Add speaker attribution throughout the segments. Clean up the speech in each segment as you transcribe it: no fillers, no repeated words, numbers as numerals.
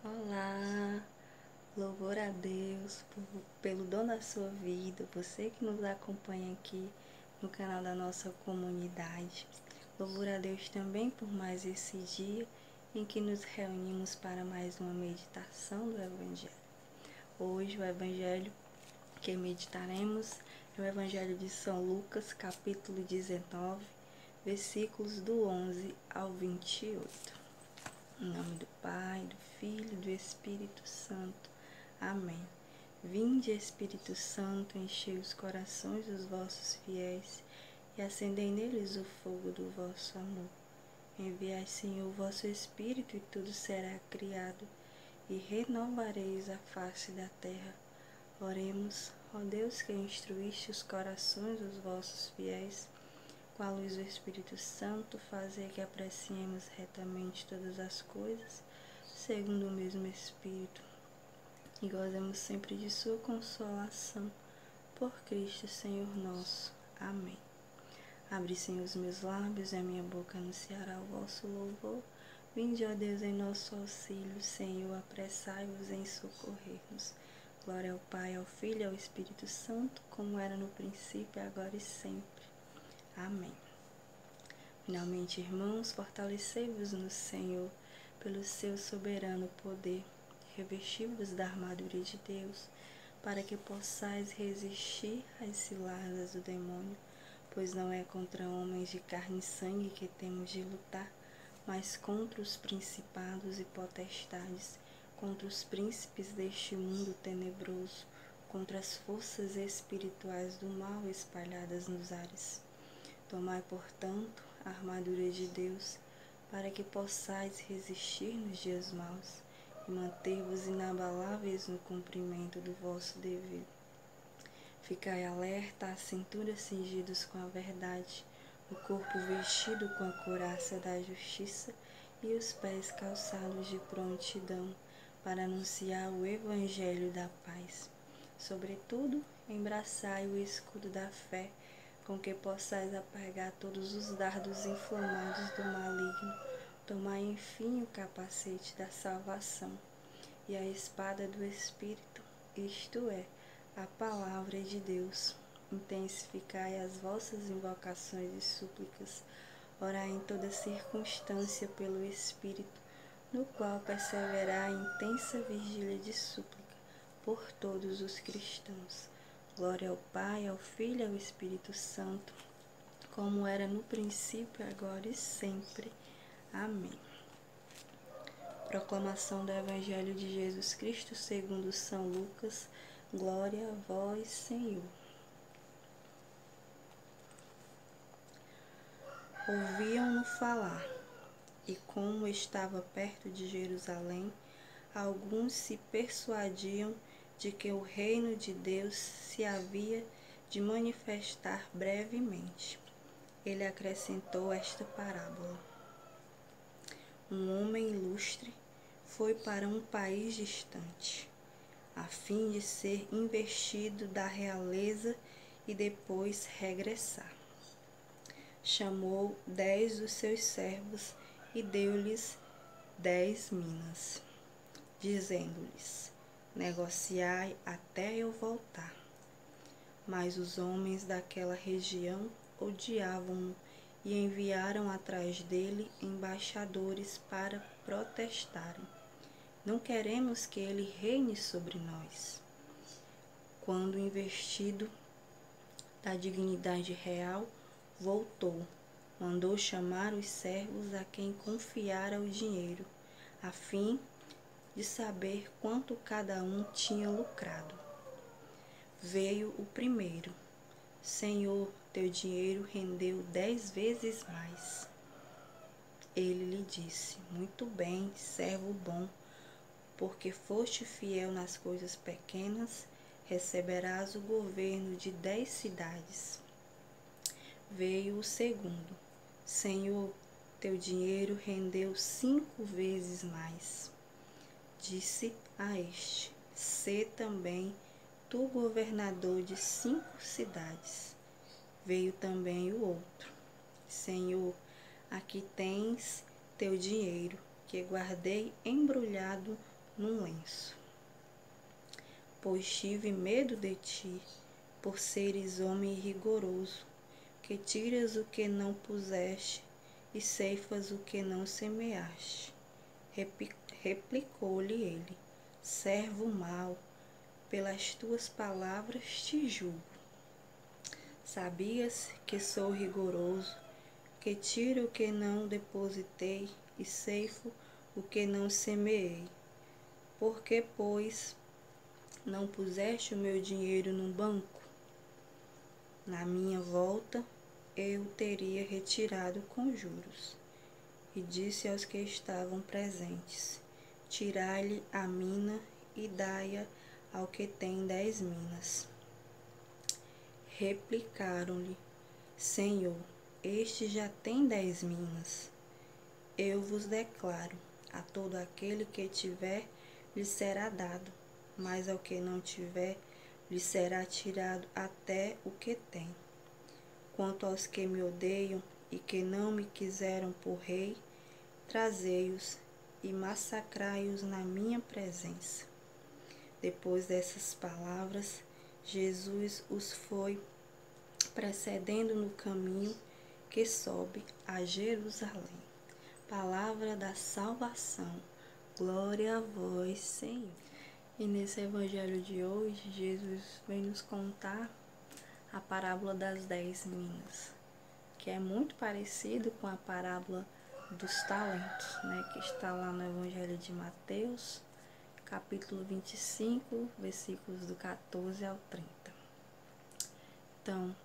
Speaker 1: Olá, louvor a Deus pelo dom da sua vida, você que nos acompanha aqui no canal da nossa comunidade. Louvor a Deus também por mais esse dia em que nos reunimos para mais uma meditação do Evangelho. Hoje o Evangelho que meditaremos é o Evangelho de São Lucas, capítulo 19, versículos do 11 ao 28. Em nome do Pai, do Filho e do Espírito Santo. Amém. Vinde, Espírito Santo, enchei os corações dos vossos fiéis e acendei neles o fogo do vosso amor. Enviai, Senhor, o vosso Espírito e tudo será criado e renovareis a face da terra. Oremos, ó Deus, que instruíste os corações dos vossos fiéis, com a luz do Espírito Santo, fazer que apreciemos retamente todas as coisas, segundo o mesmo Espírito, e gozemos sempre de sua consolação, por Cristo Senhor nosso. Amém. Abre, Senhor, os meus lábios e a minha boca anunciará o vosso louvor. Vinde, ó Deus, em nosso auxílio, Senhor, apressai-vos em socorrer-nos. Glória ao Pai, ao Filho e ao Espírito Santo, como era no princípio, agora e sempre. Amém. Finalmente, irmãos, fortalecei-vos no Senhor pelo seu soberano poder. Revesti-vos da armadura de Deus, para que possais resistir às ciladas do demônio, pois não é contra homens de carne e sangue que temos de lutar, mas contra os principados e potestades, contra os príncipes deste mundo tenebroso, contra as forças espirituais do mal espalhadas nos ares. Tomai, portanto, a armadura de Deus, para que possais resistir nos dias maus e manter-vos inabaláveis no cumprimento do vosso dever. Ficai alerta, a cintura cingidos com a verdade, o corpo vestido com a couraça da justiça e os pés calçados de prontidão para anunciar o evangelho da paz. Sobretudo, embraçai o escudo da fé, com que possais apagar todos os dardos inflamados do maligno. Tomai, enfim, o capacete da salvação e a espada do Espírito, isto é, a palavra de Deus. Intensificai as vossas invocações e súplicas. Orai em toda circunstância pelo Espírito, no qual perseverar a intensa vigília de súplica por todos os cristãos. Glória ao Pai, ao Filho e ao Espírito Santo, como era no princípio, agora e sempre. Amém. Proclamação do Evangelho de Jesus Cristo segundo São Lucas. Glória a vós, Senhor. Ouviam-no falar, e como estava perto de Jerusalém, alguns se persuadiam de que o reino de Deus se havia de manifestar brevemente. Ele acrescentou esta parábola. Um homem ilustre foi para um país distante, a fim de ser investido da realeza e depois regressar. Chamou 10 dos seus servos e deu-lhes 10 minas, dizendo-lhes: negociai até eu voltar. Mas os homens daquela região odiavam-no e enviaram atrás dele embaixadores para protestarem: não queremos que ele reine sobre nós. Quando investido da dignidade real, voltou, mandou chamar os servos a quem confiara o dinheiro, a fim de saber quanto cada um tinha lucrado. Veio o primeiro: Senhor, teu dinheiro rendeu 10 vezes mais. Ele lhe disse: muito bem, servo bom, porque foste fiel nas coisas pequenas, receberás o governo de 10 cidades. Veio o segundo: Senhor, teu dinheiro rendeu 5 vezes mais. Disse a este: sê também tu governador de 5 cidades. Veio também o outro: Senhor, aqui tens teu dinheiro, que guardei embrulhado num lenço. Pois tive medo de ti, por seres homem rigoroso, que tiras o que não puseste e ceifas o que não semeaste. Replicou-lhe ele: servo mau, pelas tuas palavras te julgo. Sabias que sou rigoroso, que tiro o que não depositei e ceifo o que não semeei. Por que, pois, não puseste o meu dinheiro no banco? Na minha volta eu teria retirado com juros. E disse aos que estavam presentes: tirai-lhe a mina e dai-a ao que tem 10 minas. Replicaram-lhe: Senhor, este já tem 10 minas. Eu vos declaro, a todo aquele que tiver, lhe será dado, mas ao que não tiver, lhe será tirado até o que tem. Quanto aos que me odeiam e que não me quiseram por rei, trazei-os e massacrai-os na minha presença. Depois dessas palavras, Jesus os foi precedendo no caminho que sobe a Jerusalém. Palavra da salvação. Glória a vós, Senhor. E nesse evangelho de hoje, Jesus vem nos contar a parábola das 10 minas, que é muito parecido com a parábola dos talentos, né, que está lá no evangelho de Mateus, capítulo 25, versículos do 14 ao 30. Então,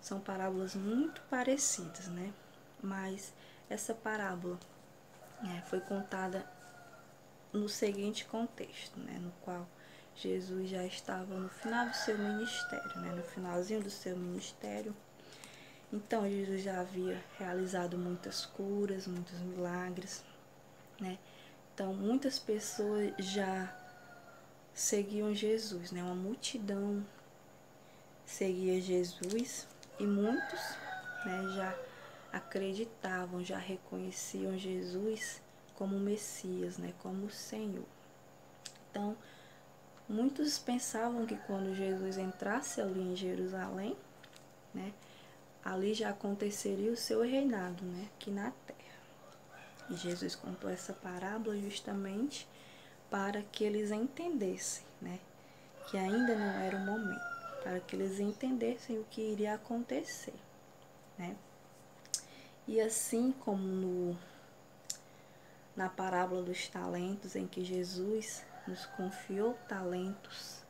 Speaker 1: são parábolas muito parecidas, né? Mas essa parábola foi contada no seguinte contexto, né? No qual Jesus já estava no final do seu ministério, né? No finalzinho do seu ministério. Então, Jesus já havia realizado muitas curas, muitos milagres, né? Então, muitas pessoas já seguiam Jesus, né? Uma multidão seguia Jesus e muitos, né, já acreditavam, já reconheciam Jesus como Messias, né, como o Senhor. Então, muitos pensavam que quando Jesus entrasse ali em Jerusalém, né, ali já aconteceria o seu reinado, né, aqui na terra. E Jesus contou essa parábola justamente para que eles entendessem, né, que ainda não era o momento, para que eles entendessem o que iria acontecer, né? E assim como na parábola dos talentos, em que Jesus nos confiou talentos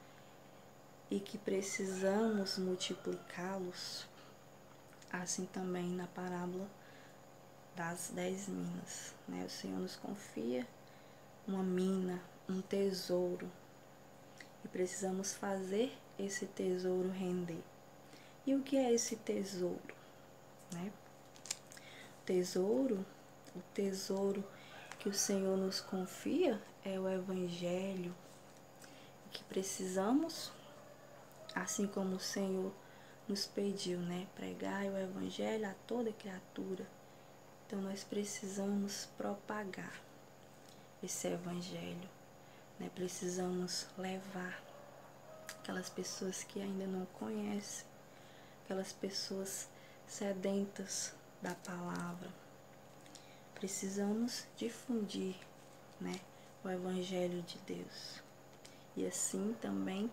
Speaker 1: e que precisamos multiplicá-los, assim também na parábola das 10 minas, né? O Senhor nos confia uma mina, um tesouro, e precisamos fazer esse tesouro render. E o que é esse tesouro, né? O tesouro que o Senhor nos confia é o Evangelho, que precisamos, assim como o Senhor nos pediu, né? Pregar o Evangelho a toda criatura. Então, nós precisamos propagar esse Evangelho, né? Precisamos levar aquelas pessoas que ainda não conhecem, aquelas pessoas sedentas da palavra. Precisamos difundir, né, o Evangelho de Deus. E assim também,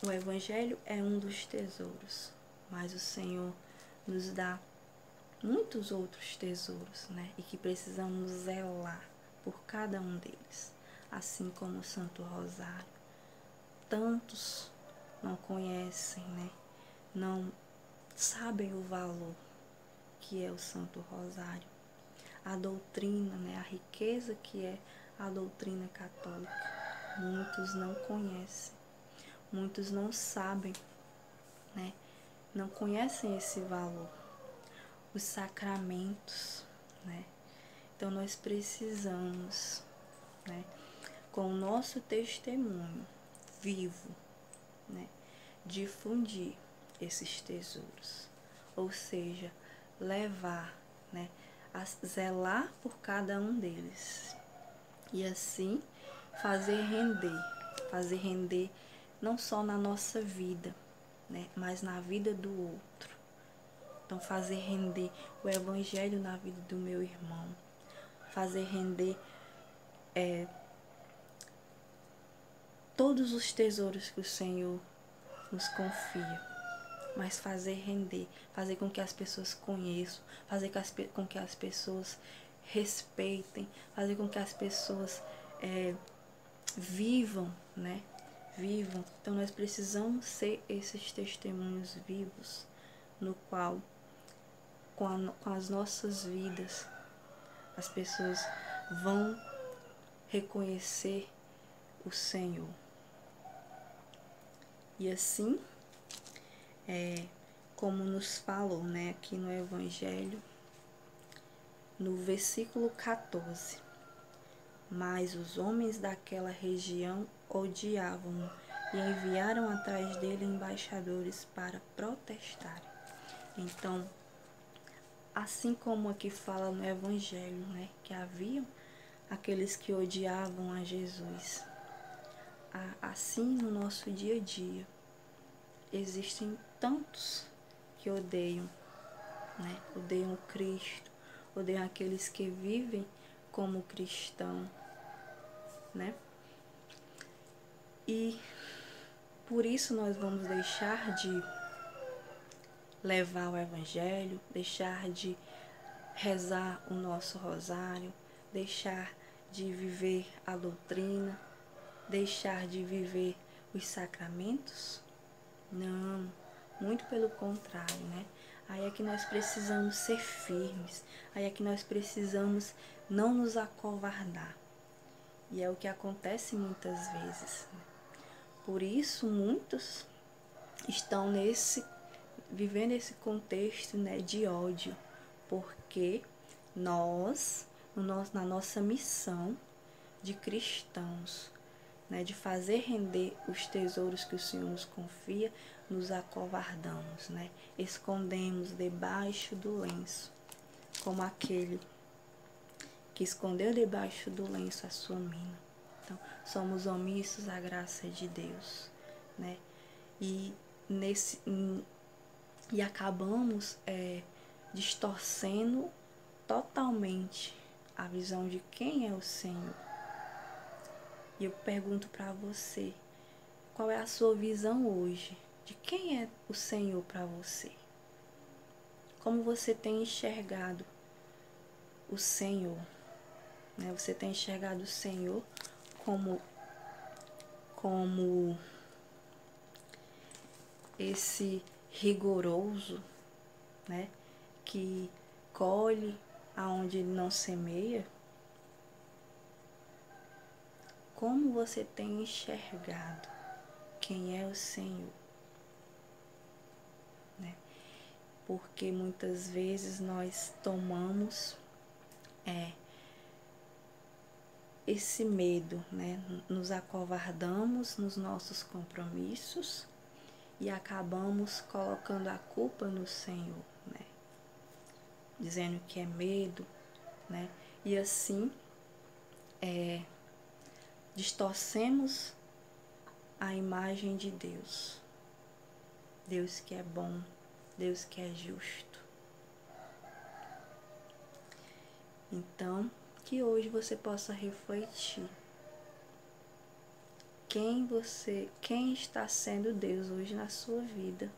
Speaker 1: o Evangelho é um dos tesouros, mas o Senhor nos dá muitos outros tesouros, né, e que precisamos zelar por cada um deles, assim como o Santo Rosário. Tantos não conhecem, né, não sabem o valor que é o Santo Rosário, a doutrina, né, a riqueza que é a doutrina católica. Muitos não conhecem, muitos não sabem, né, não conhecem esse valor, os sacramentos, né. Então nós precisamos, né, com o nosso testemunho vivo, né, difundir esses tesouros, ou seja, levar, né, a zelar por cada um deles. e assim fazer render não só na nossa vida, né, mas na vida do outro. Então, fazer render o Evangelho na vida do meu irmão, fazer render todos os tesouros que o Senhor nos confia, mas fazer render, fazer com que as pessoas conheçam, fazer com que as pessoas respeitem, fazer com que as pessoas vivam, né? Vivam. Então nós precisamos ser esses testemunhos vivos, no qual, com as nossas vidas, as pessoas vão reconhecer o Senhor. E assim, como nos falou, né, aqui no Evangelho, no versículo 14. Mas os homens daquela região odiavam-no e enviaram atrás dele embaixadores para protestar. Então, assim como aqui fala no Evangelho, né, que haviam aqueles que odiavam a Jesus, assim no nosso dia a dia, existem tantos que odeiam, né, odeiam Cristo, odeiam aqueles que vivem como cristão, né? E por isso nós vamos deixar de levar o Evangelho, deixar de rezar o nosso rosário, deixar de viver a doutrina, deixar de viver os sacramentos? Não, muito pelo contrário, né? Aí é que nós precisamos ser firmes, aí é que nós precisamos não nos acovardar. E é o que acontece muitas vezes. Por isso, muitos estão vivendo esse contexto, né, de ódio, porque nós, na nossa missão de cristãos, né, de fazer render os tesouros que o Senhor nos confia, nos acovardamos, né, escondemos debaixo do lenço, como aquele que escondeu debaixo do lenço a sua mina. Então, somos omissos à graça de Deus, né? E acabamos distorcendo totalmente a visão de quem é o Senhor. E eu pergunto para você, qual é a sua visão hoje de quem é o Senhor para você? Como você tem enxergado o Senhor? Né? Você tem enxergado o Senhor como esse rigoroso, né, que colhe aonde ele não semeia? Como você tem enxergado quem é o Senhor? Né? Porque muitas vezes nós tomamos esse medo, né? Nos acovardamos nos nossos compromissos e acabamos colocando a culpa no Senhor, né? Dizendo que é medo, né? E assim distorcemos a imagem de Deus. Deus que é bom, Deus que é justo. Então, que hoje você possa refletir quem está sendo Deus hoje na sua vida,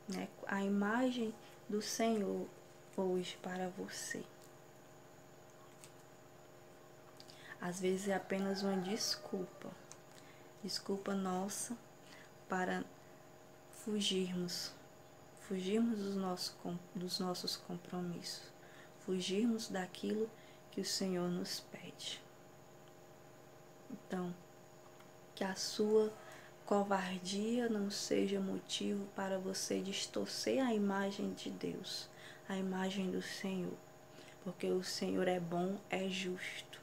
Speaker 1: né? A imagem do Senhor hoje para você. Às vezes é apenas uma desculpa nossa para fugirmos dos nossos compromissos, fugirmos daquilo que o Senhor nos pede. Então, que a sua covardia não seja motivo para você distorcer a imagem de Deus, a imagem do Senhor, porque o Senhor é bom, é justo,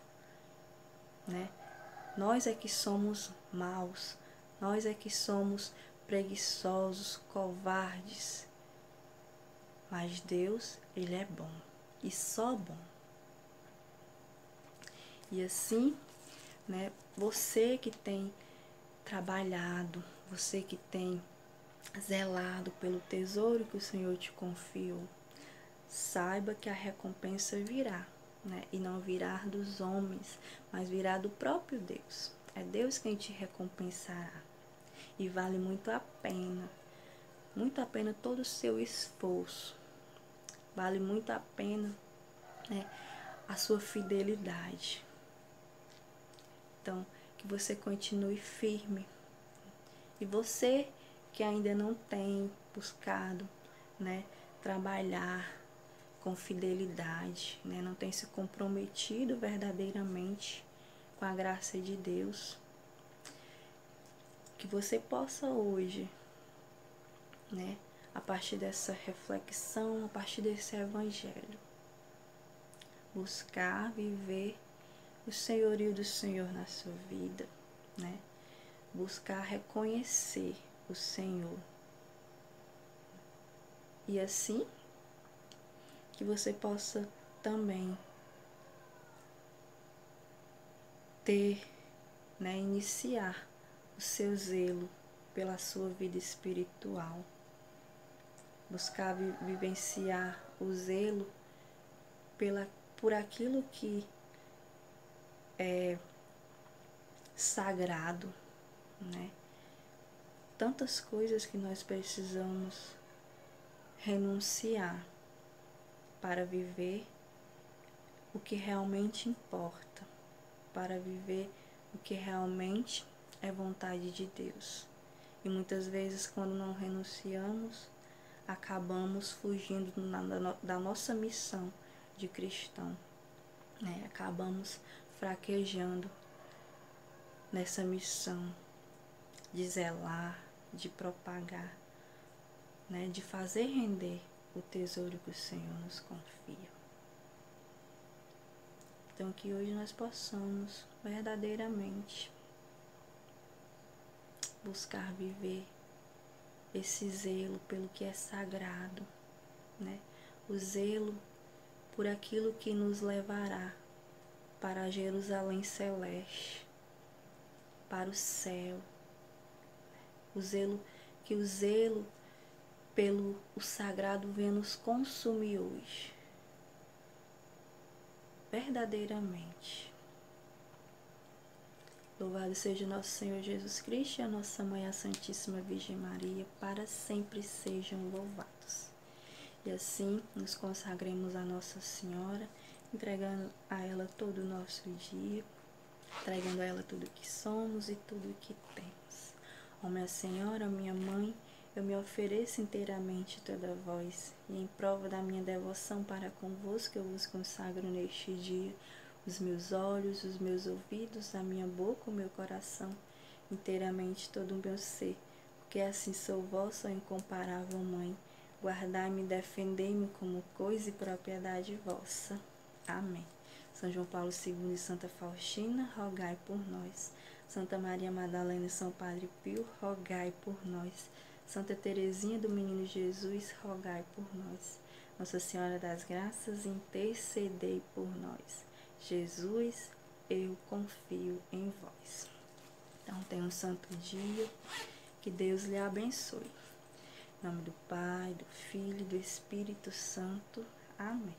Speaker 1: né? Nós é que somos maus, nós é que somos preguiçosos, covardes, mas Deus, Ele é bom e só bom. E assim, né, você que tem trabalhado, você que tem zelado pelo tesouro que o Senhor te confiou, saiba que a recompensa virá, né? E não virá dos homens, mas virá do próprio Deus. É Deus quem te recompensará. E vale muito a pena todo o seu esforço. Vale muito a pena, né, a sua fidelidade. Então, que você continue firme. E você que ainda não tem buscado, né, trabalhar com fidelidade, né, não tem se comprometido verdadeiramente com a graça de Deus, que você possa hoje, né, a partir dessa reflexão, a partir desse evangelho, buscar viver o senhorio do Senhor na sua vida, né? Buscar reconhecer o Senhor. E assim que você possa também ter, né, iniciar o seu zelo pela sua vida espiritual. Buscar vivenciar o zelo por aquilo que é sagrado, né? Tantas coisas que nós precisamos renunciar para viver o que realmente importa, para viver o que realmente é vontade de Deus. E muitas vezes, quando não renunciamos, acabamos fugindo da nossa missão de cristão, né? Acabamos fraquejando nessa missão de zelar, de propagar, né? De fazer render o tesouro que o Senhor nos confia. Então, que hoje nós possamos verdadeiramente buscar viver esse zelo pelo que é sagrado, né? O zelo por aquilo que nos levará para Jerusalém celeste, para o céu. O zelo pelo o sagrado venha nos consumir hoje, verdadeiramente. Louvado seja nosso Senhor Jesus Cristo e a nossa Mãe, a Santíssima Virgem Maria, para sempre sejam louvados. E assim nos consagremos a Nossa Senhora, entregando a ela todo o nosso dia, entregando a ela tudo o que somos e tudo o que temos. Ó minha Senhora, minha Mãe, eu me ofereço inteiramente toda vós, e em prova da minha devoção para convosco, eu vos consagro neste dia os meus olhos, os meus ouvidos, a minha boca, o meu coração, inteiramente todo o meu ser, porque assim sou vossa incomparável Mãe. Guardai-me e defendei-me como coisa e propriedade vossa. Amém. São João Paulo II e Santa Faustina, rogai por nós. Santa Maria Madalena e São Padre Pio, rogai por nós. Santa Teresinha do Menino Jesus, rogai por nós. Nossa Senhora das Graças, intercedei por nós. Jesus, eu confio em vós. Então, tenha um santo dia, que Deus lhe abençoe. Em nome do Pai, do Filho e do Espírito Santo. Amém.